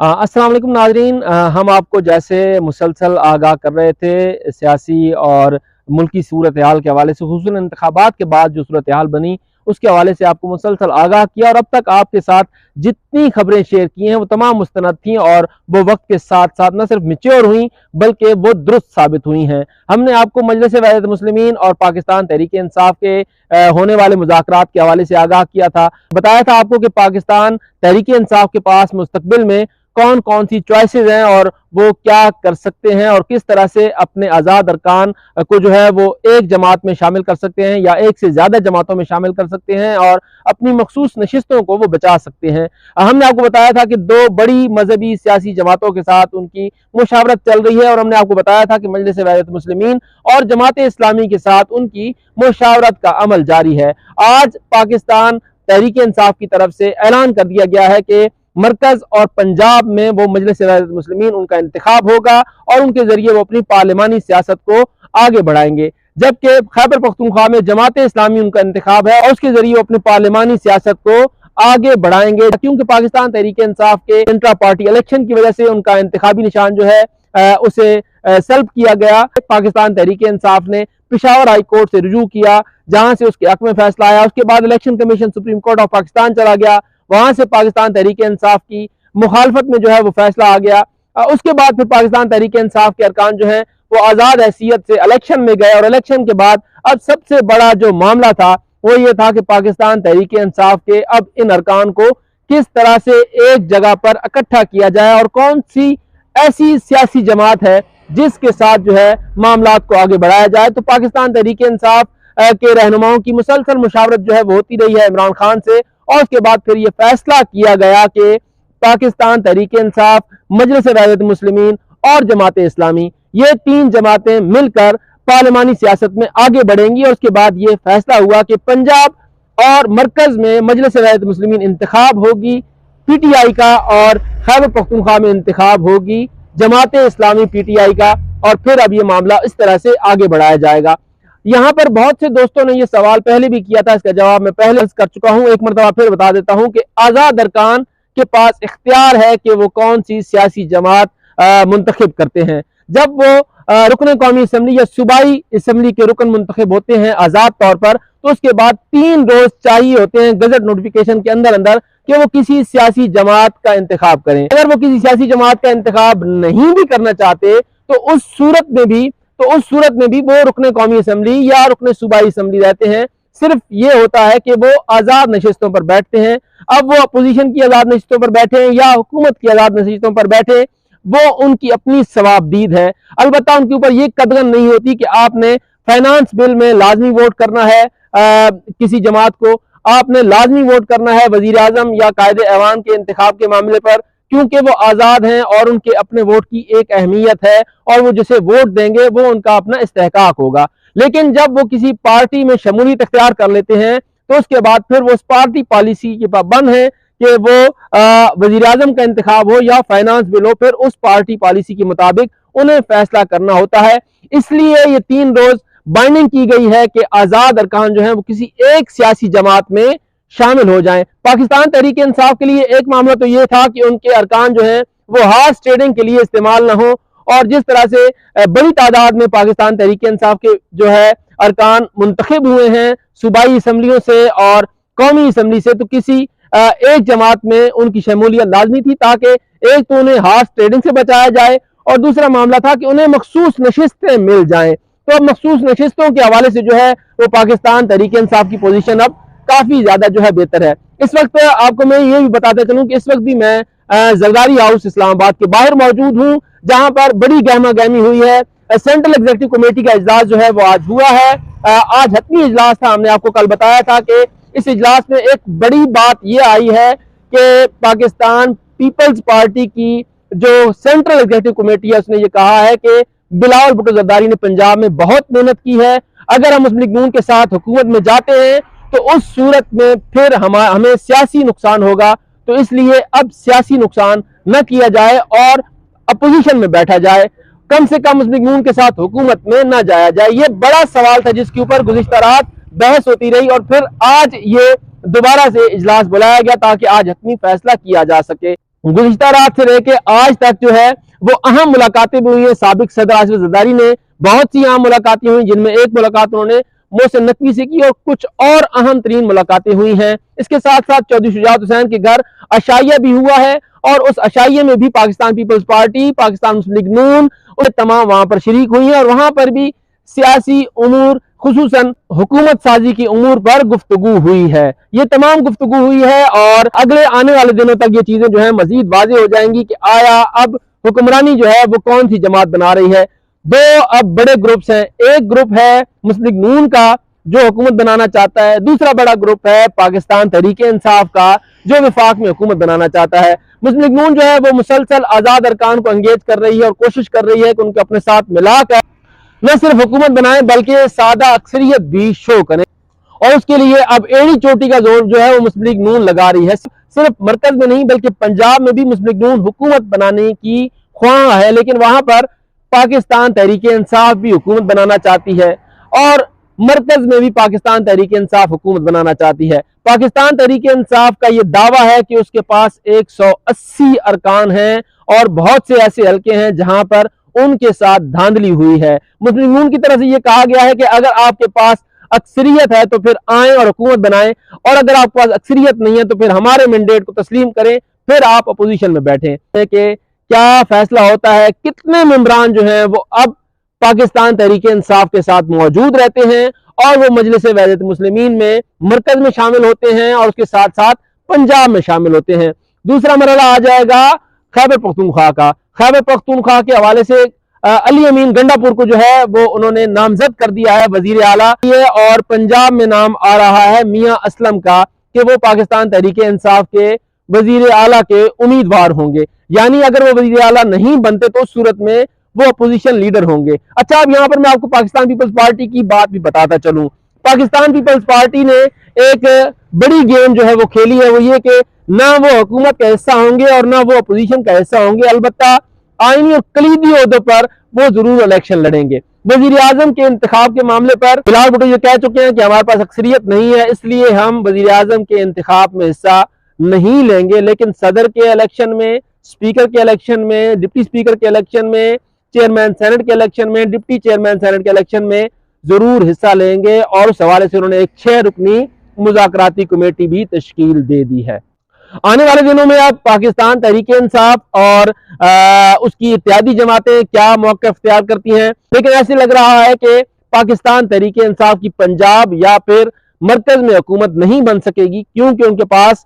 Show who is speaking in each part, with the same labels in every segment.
Speaker 1: अस्सलाम वालेकुम नाज़रीन। हम आपको जैसे मुसलसल आगाह कर रहे थे सियासी और मुल्की सूरत हाल के हवाले से, खुसूसन इंतखाबात के बाद जो सूरत हाल बनी उसके हवाले से आपको मुसलसल आगाह किया और अब तक आपके साथ जितनी खबरें शेयर की हैं वो तमाम मुस्तनद थी और वो वक्त के साथ साथ न सिर्फ मिच्योर हुई बल्कि वो दुरुस्त साबित हुई हैं। हमने आपको मजलिस वहदत मुस्लिमीन और पाकिस्तान तहरीक इंसाफ के होने वाले मुज़ाकरात के हवाले से आगाह किया था, बताया था आपको कि पाकिस्तान तहरीक इंसाफ के पास मुस्तकबिल में कौन कौन सी चॉइसेस हैं और वो क्या कर सकते हैं और किस तरह से अपने आज़ाद अरकान को जो है वो एक जमात में शामिल कर सकते हैं या एक से ज़्यादा जमातों में शामिल कर सकते हैं और अपनी मखसूस नशिस्तों को वो बचा सकते हैं। हमने आपको बताया था कि दो बड़ी मजहबी सियासी जमातों के साथ उनकी मुशावरत चल रही है और हमने आपको बताया था कि मजलिस वहदत मुस्लिमीन और जमात इस्लामी के साथ उनकी मुशावरत का अमल जारी है। आज पाकिस्तान तहरीक इंसाफ की तरफ से ऐलान कर दिया गया है कि मरकज और पंजाब में वो मजलिस वहदत मुस्लिमीन उनका इंतखाब होगा और उनके जरिए वो अपनी पार्लिमानी सियासत को आगे बढ़ाएंगे, जबकि खैबर पख्तूनख्वा में जमात इस्लामी उनका इंतखाब है और उसके जरिए वो अपनी पार्लिमानी सियासत को आगे बढ़ाएंगे। क्योंकि पाकिस्तान तहरीक इंसाफ के इंट्रा पार्टी इलेक्शन की वजह से उनका इंतखाबी निशान जो है उसे सल्ब किया गया। पाकिस्तान तहरीक इंसाफ ने पेशावर हाई कोर्ट से रुजू किया जहां से उसके हक में फैसला आया। उसके बाद election commission supreme court of Pakistan चला गया, वहां से पाकिस्तान तहरीक इंसाफ की मुखालफत में जो है वो फैसला आ गया। उसके बाद फिर पाकिस्तान तहरीक इंसाफ के अरकान जो है वो आज़ाद हैसियत से इलेक्शन में गए और इलेक्शन के बाद अब सबसे बड़ा जो मामला था वो ये था कि पाकिस्तान तहरीक इंसाफ के अब इन अरकान को किस तरह से एक जगह पर इकट्ठा किया जाए और कौन सी ऐसी सियासी जमात है जिसके साथ जो है मामला को आगे बढ़ाया जाए। तो पाकिस्तान तहरीक इंसाफ के रहनुमाओं की मुसलसल मुशावरत जो है वो होती रही है इमरान खान से और उसके बाद फिर ये फैसला किया गया कि पाकिस्तान तहरीक इंसाफ, मजलिस वहदत मुस्लिमीन और जमात इस्लामी ये तीन जमातें मिलकर पार्लिमानी सियासत में आगे बढ़ेंगी। और उसके बाद ये फैसला हुआ कि पंजाब और मरकज में मजलिस वहदत मुस्लिमीन इंतखाब होगी पीटीआई का और खैबर पख्तूनख्वा में इंतखाब होगी जमात इस्लामी पीटीआई का, और फिर अब ये मामला इस तरह से आगे बढ़ाया जाएगा। यहाँ पर बहुत से दोस्तों ने ये सवाल पहले भी किया था, इसका जवाब मैं पहले कर चुका हूँ, एक मरतबा फिर बता देता हूँ कि आज़ाद अरकान के पास इख्तियार है कि वो कौन सी सियासी जमात मुंतखब करते हैं। जब वो रुकन कौमी असम्बली या सूबाई असम्बली के रुकन मुंतखब होते हैं आज़ाद तौर पर, तो उसके बाद 3 रोज चाहिए होते हैं गजट नोटिफिकेशन के अंदर अंदर कि वो किसी सियासी जमात का इंतखाब करें। अगर वो किसी सियासी जमात का इंतखाब नहीं भी करना चाहते तो उस सूरत में भी वो रुकने कौमी असम्बली या रुकने सूबाई असम्बली रहते हैं। सिर्फ ये होता है कि वो आज़ाद नशिस्तों पर बैठते हैं। अब वो अपोजिशन की आज़ाद नशिस्तों पर बैठे या हुकूमत की आज़ाद नशिस्तों पर बैठे, वो उनकी अपनी सवाबदीद है। अलबत्ता उनके ऊपर ये कदगन नहीं होती कि आपने फाइनेंस बिल में लाजमी वोट करना है किसी जमात को, आपने लाजमी वोट करना है वजीर आजम या कायदे ऐवान के इंतखाब के मामले पर, क्योंकि वो आज़ाद हैं और उनके अपने वोट की एक अहमियत है और वो जिसे वोट देंगे वो उनका अपना इस्तेहकाक होगा। लेकिन जब वो किसी पार्टी में शमूलियत इख्तियार कर लेते हैं तो उसके बाद फिर वो उस पार्टी पॉलिसी के पाबंद है कि वो वजीर आजम का इंतखाब हो या फाइनेंस बिल हो, फिर उस पार्टी पॉलिसी के मुताबिक उन्हें फैसला करना होता है। इसलिए ये 3 रोज बाइंडिंग की गई है कि आज़ाद अरकान जो है वो किसी एक सियासी जमात में शामिल हो जाएं। पाकिस्तान तहरीक इंसाफ के लिए एक मामला तो ये था कि उनके अरकान जो हैं वो हार्स ट्रेडिंग के लिए इस्तेमाल ना हो, और जिस तरह से बड़ी तादाद में पाकिस्तान तहरीक इंसाफ के जो है अरकान मुंतखब हुए हैं सूबाई असम्बलियों से और कौमी असम्बली से, तो किसी एक जमात में उनकी शमूलियत लाजमी थी ताकि एक तो उन्हें हार्स ट्रेडिंग से बचाया जाए और दूसरा मामला था कि उन्हें मखसूस नशिस्तें मिल जाएं। तो अब मखसूस नशिस्तों के हवाले से जो है वो पाकिस्तान तहरीक इंसाफ की पोजीशन अब काफी ज्यादा जो है बेहतर है। इस वक्त आपको मैं ये भी बताते चलूं कि इस वक्त भी मैं जरदारी हाउस इस्लामाबाद के बाहर मौजूद हूं, जहां पर बड़ी गहमा गहमी हुई है। सेंट्रल एग्जीक्यूटिव कमेटी का इजलास जो है वो आज हुआ है। आज हतमी इजलास था, हमने आपको कल बताया था कि इस इजलास में एक बड़ी बात यह आई है कि पाकिस्तान पीपल्स पार्टी की जो सेंट्रल एग्जीक्यूटिव कमेटी है उसने ये कहा है कि बिलावल भुट्टो जरदारी ने पंजाब में बहुत मेहनत की है, अगर हम मुस्लिम लीग नून के साथ हुकूमत में जाते हैं तो उस सूरत में फिर हमें सियासी नुकसान होगा, तो इसलिए अब सियासी नुकसान न किया जाए और अपोजिशन में बैठा जाए, कम से कम मुस्लिम लीग नून के साथ हुकूमत में न जाया जाए। ये बड़ा सवाल था जिसके ऊपर गुज़िश्ता रात बहस होती रही और फिर आज ये दोबारा से इजलास बुलाया गया ताकि आज हतमी फैसला किया जा सके। गुज़िश्ता रात से लेके आज तक जो है वो अहम मुलाकातें भी हुई हैं। साबिक सदर आसिफ जरदारी ने बहुत सी अहम मुलाकातें हुई, जिनमें एक मुलाकात उन्होंने मोहसिन नकवी से की और कुछ और अहम तरीन मुलाकातें हुई हैं। इसके साथ साथ चौधरी शुजात हुसैन के घर अशाइया भी हुआ है और उस अशाइये में भी पाकिस्तान पीपल्स पार्टी, पाकिस्तान मुस्लिम लीग नून तमाम वहां पर शरीक हुई हैं और वहां पर भी सियासी उमूर, खुसूसन हुकूमत साजी की उमूर पर गुफ्तगू हुई है। ये तमाम गुफ्तगू हुई है और अगले आने वाले दिनों तक ये चीजें जो है मजीद वाज़ेह हो जाएंगी कि आया अब हुक्मरानी जो है वो कौन सी जमात बना रही है। दो अब बड़े ग्रुप्स हैं, एक ग्रुप है मुस्लिम लीग नून का जो हुकूमत बनाना चाहता है, दूसरा बड़ा ग्रुप है पाकिस्तान तहरीक इंसाफ का जो विफाक में हुकूमत बनाना चाहता है। मुस्लिम लीग नून जो है वो मुसलसल आजाद अरकान को एंगेज कर रही है और कोशिश कर रही है कि उनको अपने साथ मिलाकर न सिर्फ हुकूमत बनाए बल्कि सादा अक्सरियत भी शो करें और उसके लिए अब एड़ी चोटी का जोर जो है वो मुस्लिम लीग नून लगा रही है। सिर्फ मरकज में नहीं बल्कि पंजाब में भी मुस्लिम लीग नून हुकूमत बनाने की ख्वाह है, लेकिन वहां पर पाकिस्तान तहरीक इंसाफ भी हुकूमत बनाना चाहती है और मरकज में भी पाकिस्तान तहरीक इंसाफ हुकूमत बनाना चाहती है। पाकिस्तान तहरीक इंसाफ का यह दावा है कि उसके पास 180 अरकान हैं और बहुत से ऐसे हल्के हैं जहां पर उनके साथ धांधली हुई है। मुस्लिम नून की तरफ से यह कहा गया है कि अगर आपके पास अक्सरियत है तो फिर आए और हुकूमत बनाएं और अगर आपके पास अक्सरियत नहीं है तो फिर हमारे मैंडेट को तस्लीम करें, फिर आप अपोजिशन में बैठें। कि क्या फैसला होता है, कितने मेंबरान जो हैं वो अब पाकिस्तान तहरीक इंसाफ के साथ मौजूद रहते हैं और वो मजलिस वहदत मुस्लिमीन में मरकज में शामिल होते हैं और उसके साथ साथ पंजाब में शामिल होते हैं। दूसरा मरहला आ जाएगा खैबर पख्तूनख्वा का। खैबर पख्तूनख्वा के हवाले से अली अमीन गंडापुर को जो है वो उन्होंने नामजद कर दिया है वजीर आला और पंजाब में नाम आ रहा है मियां असलम का कि वो पाकिस्तान तहरीक इंसाफ के वजीर आला के उम्मीदवार होंगे। यानी अगर वो वजीर आला नहीं बनते तो उस सूरत में वो अपोजिशन लीडर होंगे। अच्छा, अब यहाँ पर मैं आपको पाकिस्तान पीपल्स पार्टी की बात भी बताता चलूं। पाकिस्तान पीपल्स पार्टी ने एक बड़ी गेम जो है वो खेली है, वो ये कि ना वो हुकूमत का हिस्सा होंगे और ना वो अपोजिशन का हिस्सा होंगे, अलबत्ता आईनी और कलीदी ओहदों पर वो जरूर इलेक्शन लड़ेंगे। वजीर आजम के इंतखाब के मामले पर फिलहाल भुट्टो ये कह चुके हैं कि हमारे पास अक्सरियत नहीं है, इसलिए हम वजीर आजम के इंतखाब में हिस्सा नहीं लेंगे, लेकिन सदर के इलेक्शन में, स्पीकर के इलेक्शन में, डिप्टी स्पीकर के इलेक्शन में, चेयरमैन सेनेट के इलेक्शन में, डिप्टी चेयरमैन सेनेट के इलेक्शन में जरूर हिस्सा लेंगे और उस हवाले से उन्होंने एक 6 रुकनी मुज़ाकराती कमेटी भी तश्कील दे दी है। आने वाले दिनों में अब पाकिस्तान तहरीक इंसाफ और उसकी इत्यादी जमातें क्या मौक़िफ़ इख्तियार करती हैं, लेकिन ऐसे लग रहा है कि पाकिस्तान तहरीक इंसाफ की पंजाब या फिर मरकज में हुकूमत नहीं बन सकेगी क्योंकि उनके पास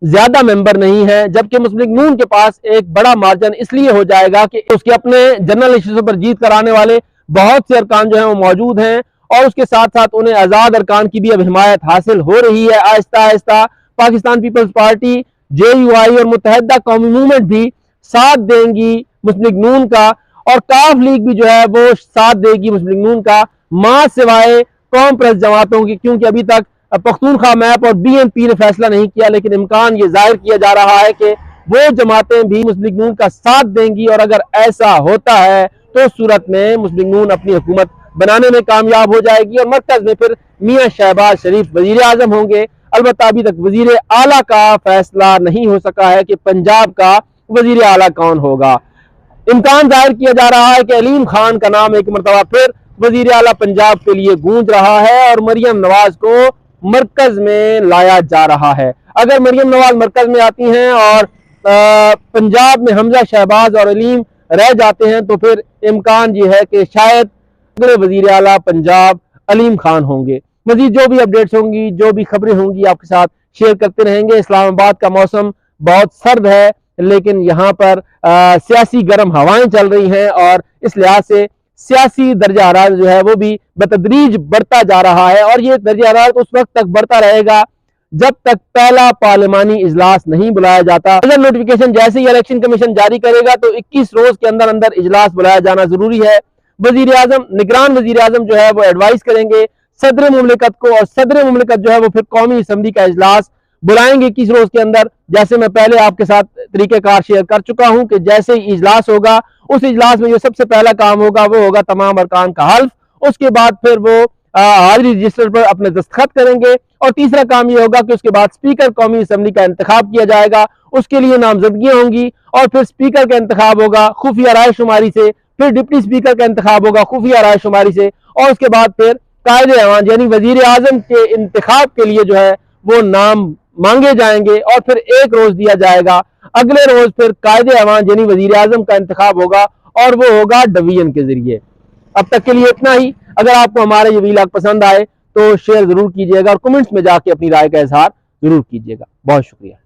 Speaker 1: ज्यादा मेंबर नहीं है, जबकि मुस्लिम लीग नून के पास एक बड़ा मार्जिन इसलिए हो जाएगा कि उसके अपने जनरल इलेक्शन पर जीत कराने वाले बहुत से अरकान जो हैं वो मौजूद हैं और उसके साथ साथ उन्हें आजाद अरकान की भी अब हिमायत हासिल हो रही है। Aahista Aahista Pakistan peoples party, JUI और मुत्तहिदा कौमी मूवमेंट भी साथ देंगी मुस्लिम लीग नून का और काफ लीग भी जो है वो साथ देगी मुस्लिम लीग नून का, मां सिवाय कौम प्रेस जमातों की, क्योंकि अभी तक पख्तूनख्वा मैप और BNP ने फैसला नहीं किया, लेकिन इम्कान ये जाहिर किया जा रहा है कि वो जमातें भी मुस्लिम लीग नून का साथ देंगी और अगर ऐसा होता है तो सूरत में मुस्लिम लीग नून अपनी हुकूमत बनाने में कामयाब हो जाएगी और मरकज में फिर मियां शहबाज शरीफ वजीर आजम होंगे। अलबत्ता अभी तक वजीर आला का फैसला नहीं हो सका है कि पंजाब का वजीर आला कौन होगा। इम्कान जाहिर किया जा रहा है कि अलीम खान का नाम एक मरतबा फिर वजीर आला पंजाब के लिए गूंज रहा है और मरियम नवाज को मरकज में लाया जा रहा है। अगर मरियम नवाज मरकज में आती हैं और पंजाब में हमजा शहबाज और अलीम रह जाते हैं तो फिर इम्कान ये है कि शायद अगले वजीर आला पंजाब अलीम खान होंगे। मजीद जो भी अपडेट्स होंगी, जो भी खबरें होंगी आपके साथ शेयर करते रहेंगे। इस्लामाबाद का मौसम बहुत सर्द है, लेकिन यहाँ पर सियासी गर्म हवाएं चल रही हैं और इस लिहाज से सियासी दर्जा हरारत जो है वो भी बतदरीज बढ़ता जा रहा है और ये दर्जा हरारत उस वक्त तक बढ़ता रहेगा जब तक पहला पार्लिमानी इजलास नहीं बुलाया जाता। नोटिफिकेशन जैसे ही इलेक्शन कमीशन जारी करेगा तो 21 रोज के अंदर अंदर इजलास बुलाया जाना जरूरी है। वजीर आजम, निगरान वजीर आजम जो है वो एडवाइस करेंगे सदर मुमलिकत को और सदर मुमलिकत जो है वो फिर कौमी असम्बली का इजलास बुलाएंगे 21 रोज के अंदर। जैसे मैं पहले आपके साथ तरीकेकार शेयर कर चुका हूं कि जैसे ही इजलास होगा उस इजलास में जो सबसे पहला काम होगा वो होगा तमाम अरकान का हल्फ। उसके बाद फिर वो हाजिरी रजिस्टर पर अपने दस्तखत करेंगे और तीसरा काम यह होगा कि उसके बाद स्पीकर कौमी असम्बली का इंतखाब किया जाएगा, उसके लिए नामजदगियां होंगी और फिर स्पीकर का इंतखाब होगा खुफिया राय शुमारी से, फिर डिप्टी स्पीकर का इंतखाब होगा खुफिया राय शुमारी से, और उसके बाद फिर कायदे अवान यानी वजीर आजम के इंतखाब के लिए जो है वो नाम मांगे जाएंगे और फिर एक रोज दिया जाएगा। अगले रोज फिर कायदे अवान यानी वजीर आजम का इंतखाब होगा और वो होगा डिवीजन के जरिए। अब तक के लिए इतना ही। अगर आपको हमारे ये वीलॉग पसंद आए तो शेयर जरूर कीजिएगा और कमेंट्स में जाके अपनी राय का इजहार जरूर कीजिएगा। बहुत शुक्रिया।